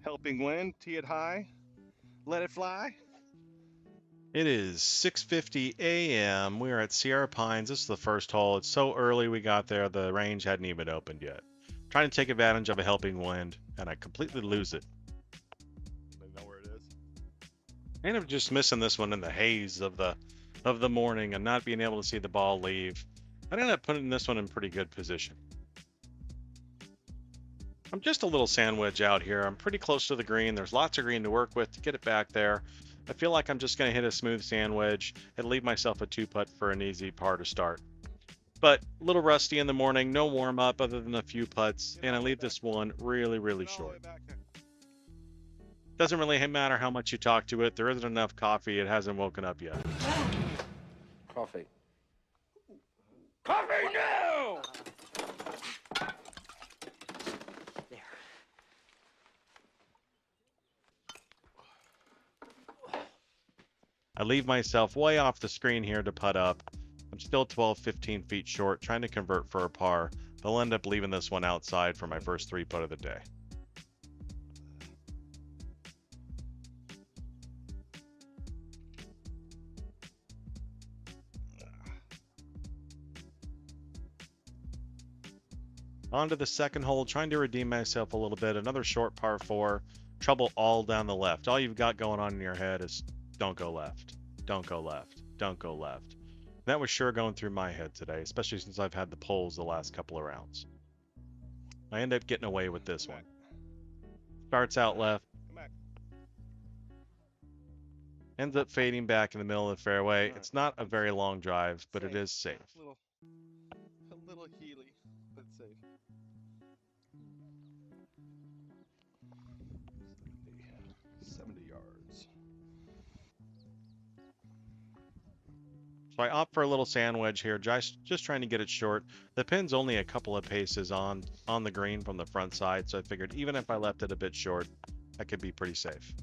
Helping wind, tee it high, let it fly. It is 6:50 a.m. We are at Sierra Pines. This is the first hole. It's so early we got there, the range hadn't even opened yet. Trying to take advantage of a helping wind, and I completely lose it. I know where it is. I end up just missing this one in the haze of the morning and not being able to see the ball leave. I ended up putting this one in pretty good position. I'm just a little sandwich out here. I'm pretty close to the green. There's lots of green to work with to get it back there. I feel like I'm just going to hit a smooth sand wedge and leave myself a 2-putt for an easy par to start. But a little rusty in the morning, no warm up other than a few putts, and I leave this one really, really short. Doesn't really matter how much you talk to it. There isn't enough coffee. It hasn't woken up yet. Coffee. Coffee now! I leave myself way off the screen here to putt up. I'm still 12, 15 feet short, trying to convert for a par. But I'll end up leaving this one outside for my first 3-putt of the day. On to the second hole, trying to redeem myself a little bit. Another short par 4. Trouble all down the left. All you've got going on in your head is don't go left, don't go left, don't go left. That was sure going through my head today, especially since I've had the poles the last couple of rounds. I end up getting away with this one. Starts out left. Ends up fading back in the middle of the fairway. It's not a very long drive, but it is safe. A little heely, but safe. 70 yards. So I opt for a little sand wedge here, just trying to get it short. The pin's only a couple of paces on the green from the front side, so I figured even if I left it a bit short, I could be pretty safe.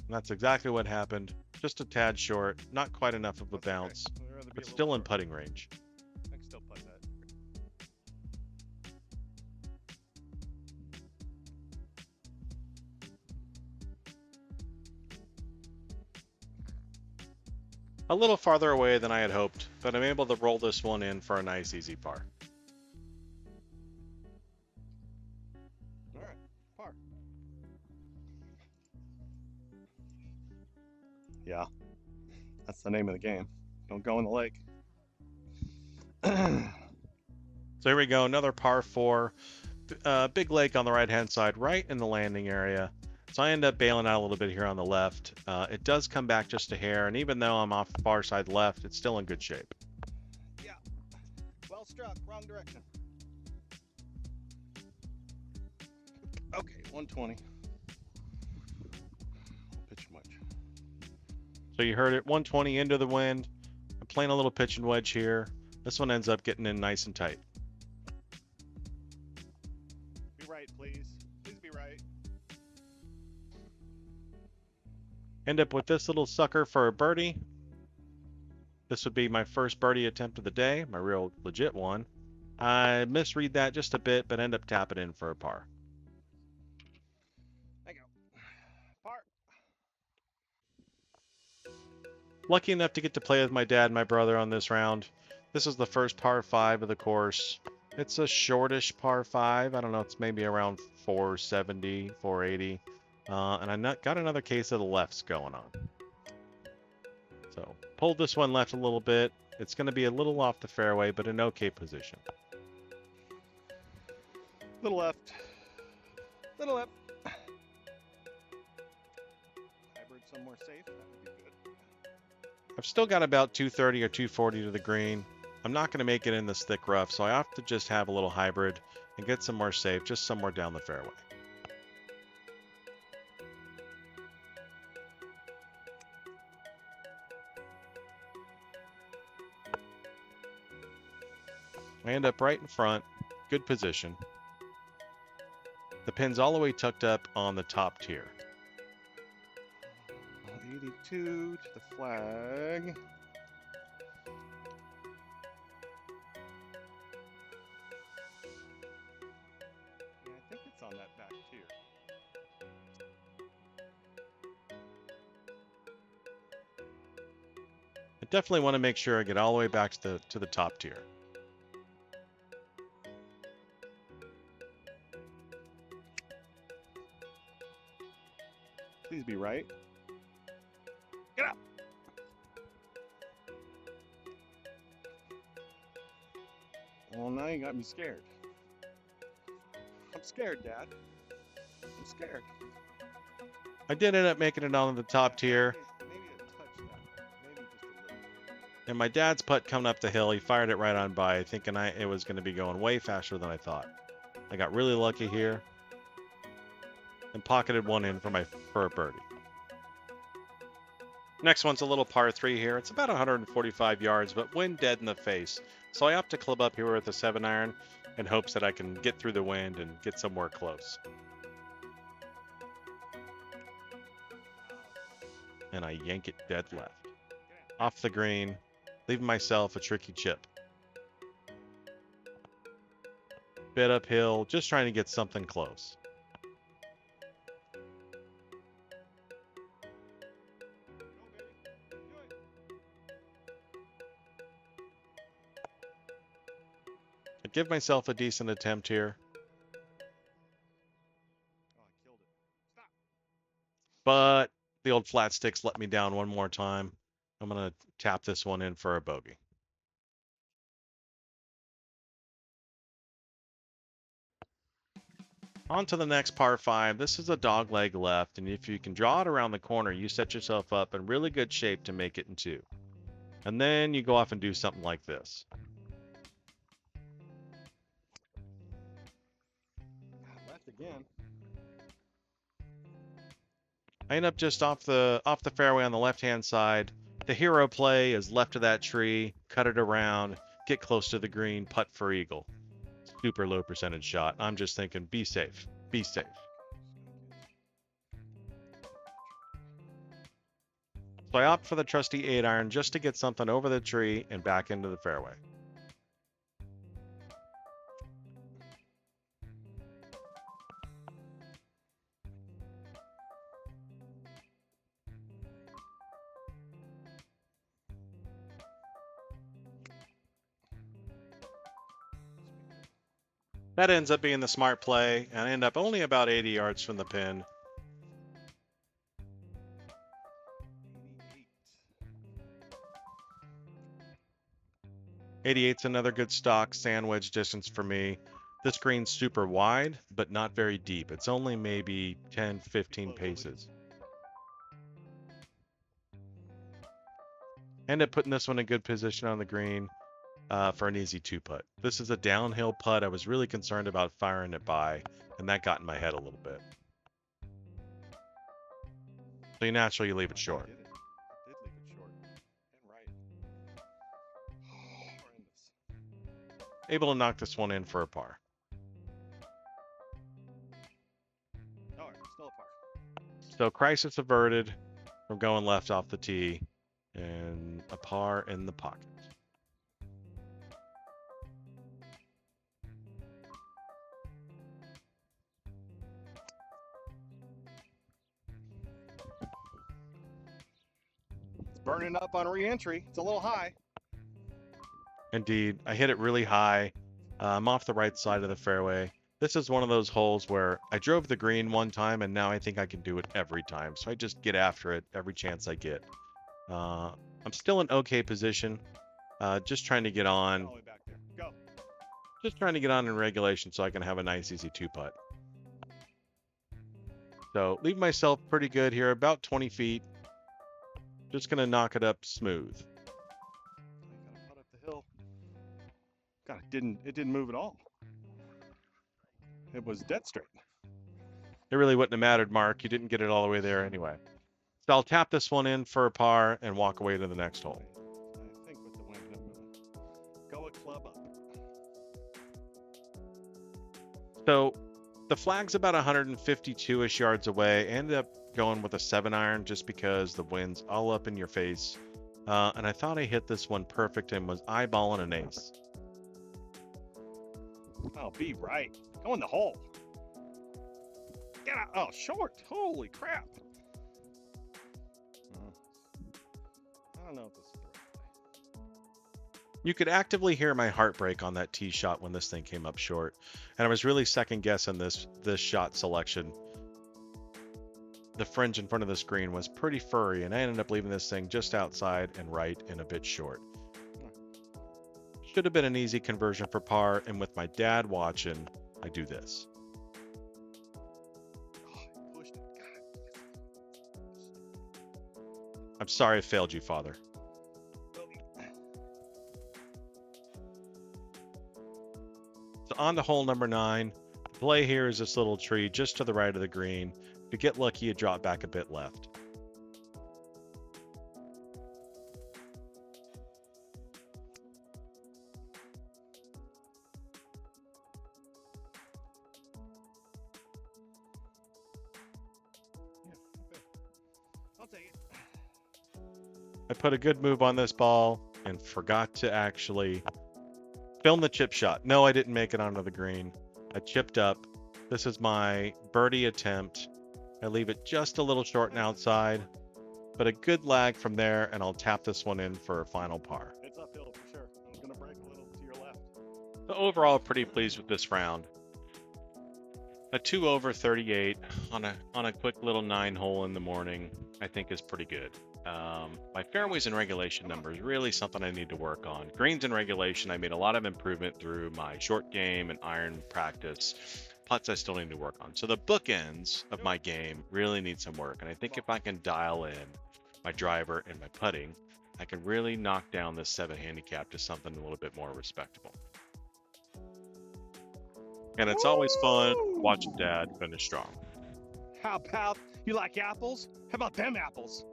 And that's exactly what happened. Just a tad short, not quite enough of a bounce, but still in putting range. I can still putt that. A little farther away than I had hoped, but I'm able to roll this one in for a nice easy par. All right, par. Yeah, that's the name of the game. Don't go in the lake. So here we go, another par 4. Big lake on the right-hand side, right in the landing area. So I end up bailing out a little bit here on the left. It does come back just a hair, and even though I'm off far side left, it's still in good shape. Yeah, well struck, wrong direction. Okay, 120. Pitch much. So you heard it, 120 into the wind. I'm playing a little pitch and wedge here. This one ends up getting in nice and tight. Be right, please. Please be right. End up with this little sucker for a birdie. This would be my first birdie attempt of the day, my real legit one. I misread that just a bit, but end up tapping in for a par. There you go. Par. Lucky enough to get to play with my dad and my brother on this round. This is the first par 5 of the course. It's a shortish par 5. I don't know, it's maybe around 470, 480. And I got another case of the lefts going on. So pulled this one left a little bit. It's going to be a little off the fairway, but in okay position. Little left. Little left. Hybrid somewhere safe. That would be good. I've still got about 230 or 240 to the green. I'm not going to make it in this thick rough, so I have to just have a little hybrid and get some more safe, just somewhere down the fairway. I end up right in front, good position. The pin's all the way tucked up on the top tier. 82 to the flag. definitely want to make sure I get all the way back to the top tier. Please be right. Get up. Well, now you got me scared. I'm scared, Dad. I'm scared. I did end up making it on the top tier. Maybe a touch that. Maybe just a little. And my dad's putt coming up the hill, he fired it right on by, thinking it was going to be going way faster than I thought. I got really lucky here and pocketed one in for a birdie. Next one's a little par 3 here. It's about 145 yards, but wind dead in the face. So I opt to club up here with a 7-iron in hopes that I can get through the wind and get somewhere close. And I yank it dead left. Off the green, leaving myself a tricky chip. Bit uphill, just trying to get something close. I give myself a decent attempt here. Oh, I killed it. Stop. But the old flat sticks let me down one more time. I'm going to tap this one in for a bogey. On to the next par 5. This is a dog leg left, and if you can draw it around the corner, you set yourself up in really good shape to make it in 2. And then you go off and do something like this. Left again. I end up just off the fairway on the left-hand side. The hero play is left of that tree, cut it around, get close to the green, putt for eagle. Super low percentage shot. I'm just thinking, be safe. Be safe. So I opt for the trusty 8-iron just to get something over the tree and back into the fairway. That ends up being the smart play, and I end up only about 80 yards from the pin. 88's another good stock sand wedge distance for me. This green's super wide, but not very deep. It's only maybe 10, 15 paces. End up putting this one in good position on the green for an easy 2-putt. This is a downhill putt. I was really concerned about firing it by, and that got in my head a little bit. So you naturally leave it short. I did leave it short. And right. Horrendous. Able to knock this one in for a par. All right, still a par. So crisis averted from going left off the tee, and a par in the pocket. It's burning up on re-entry. It's a little high. Indeed, I hit it really high. I'm off the right side of the fairway. This is one of those holes where I drove the green one time, and now I think I can do it every time. So I just get after it every chance I get. I'm still in okay position. Just trying to get on. All the way back there. Go. Just trying to get on in regulation so I can have a nice easy 2-putt. So leave myself pretty good here, about 20 feet. Just gonna knock it up smooth. You gotta putt up the hill. God, it didn't move at all. It was dead straight. It really wouldn't have mattered, Mark. You didn't get it all the way there anyway. So I'll tap this one in for a par and walk away to the next hole. I think with the wind, I'm gonna go a club up. So the flag's about 152-ish yards away. I ended up going with a 7-iron just because the wind's all up in your face. And I thought I hit this one perfect and was eyeballing an ace. Oh, be right. Go in the hole. Get out. Oh, short. Holy crap. I don't know if this is the right play. You could actively hear my heartbreak on that tee shot when this thing came up short, and I was really second guessing this shot selection. The fringe in front of the screen was pretty furry, and I ended up leaving this thing just outside and right and a bit short. Should have been an easy conversion for par, and with my dad watching, I do this. Oh, I pushed it. I'm sorry I failed you, Father. So on to hole number 9. The play here is this little tree just to the right of the green. If you get lucky, you drop back a bit left. I'll take it. I put a good move on this ball and forgot to actually film the chip shot. No, I didn't make it onto the green. I chipped up. This is my birdie attempt. I leave it just a little short and outside, but a good lag from there, and I'll tap this one in for a final par. It's uphill for sure. I'm gonna break a little to your left. So overall, pretty pleased with this round. A 2 over 38 on a quick little 9-hole in the morning, I think is pretty good. My fairways and regulation numbers really something I need to work on. Greens and regulation, I made a lot of improvement through my short game and iron practice. Putts I still need to work on. So the bookends of my game really need some work, and I think if I can dial in my driver and my putting, I can really knock down this 7 handicap to something a little bit more respectable. And it's always fun watching Dad finish strong. How about you like apples? How about them apples?